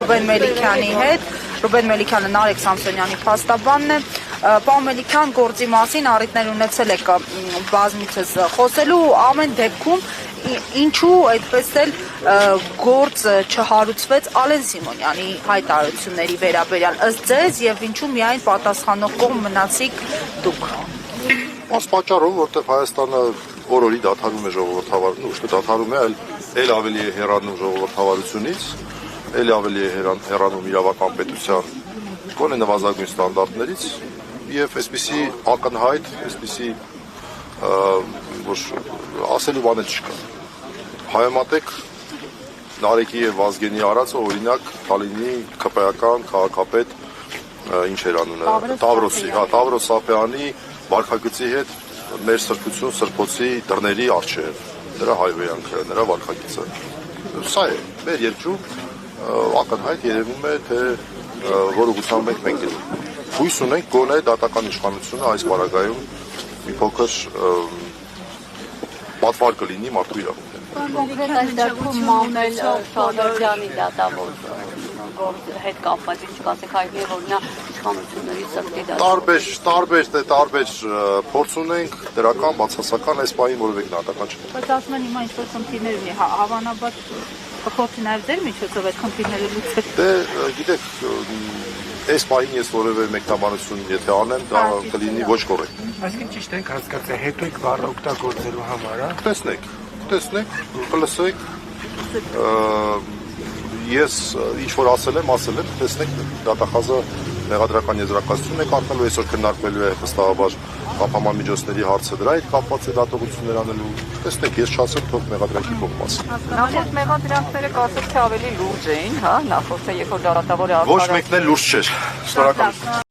Ռուբեն Մելիքյանի հետ, Ռուբեն Մելիքյանը Նարեկ Սամսոնյանի փաստաբանն է, պարոն Մելիքյան գործի մասին առիթներ ունեցել եք բազմիցս խոսելու, ամեն դեպքում ինչու այդպես էլ գործ չհարուցվեց Ալեն Սիմոնյանի հայտարարությունների վերաբերյալ ըստ ձեզ եւ ինչու միայն պատասխանող կողմ մնացիք դուք։ Այս պատճառով, որտեղ Հայաստանը օրորի դադարում է ժողովրդավարություն, ոչ թե դադարում է, այլ ավելի է հեռանում ժողովրդավարությունից, էլ ավելի է հեռանում իրավական պետության գոնե նվազագույն ստանդարտներից եւ այսպիսի ակնհայտ, այսպիսի որ ասելու բան չկա։ Հայամատեք Նարեկի եւ Վազգենի արածը օրինակ Թալինի ԿՊԱ-ական քաղաքապետ ինչ էր անունը Տավրոս Սափյանի վարքագծի հետ մեր սրբություն սրբոցի դռների առջև նրա հայհոյանքը, նրա վարքագիծը։ Սա է մեր երկրում ակնհայտ երևում է թե որ ուղղությամբ մենք գնում։ Հույս ունենք գոնե դատական իշխանությունը այս պարագայում մի փոքր պատվար կլինի մարդու իրավունքներին։ Կոնկրետ այս դեպքում Մամել Շահդարյանի դատավոր հետ կապված ինչ կասեք, հայտնի է որ նա իշխանությունների սրտի դատավոր։ Տարբեր փորձ ունենք, դրական, բացասական այս պահին որևէ գնահատական չկա։ Բայց ասում են հիմա ինչ-որ խնդիրներ ունի, հավանաբար կփորձի նաև ձեր միջոցով այդ խնդիրները լուծել։ Դե գիտեք, այս պահին ես որևէ մեկնաբանություն եթե անեմ, դա կլինի ոչ կոռեկտ։ Այսինքն ճիշտ ենք հասկացել, հետո եք բառը օգտագործելու համար, հա։ Տեսնեք, կլսեք, ես ինչ որ ասել եմ, տեսնեք, դատախազը մեղադրական եզրակացությունն է կազմելու, այսօր քննարկվելու է վստահաբար կապահովման միջոցների հարցը, դրա հետ կապված է դատողություններ անելու, տեսնեք, ես չասեմ, թող մեղադրանքի կողմաց։ Նախորդ մեղադրանքները կարծես թե ավելի լուրջ էին, հա, նախորդը երբ որ դատավորը Ոչ մեկն էլ լուրջ չէր, շնորհակալություն։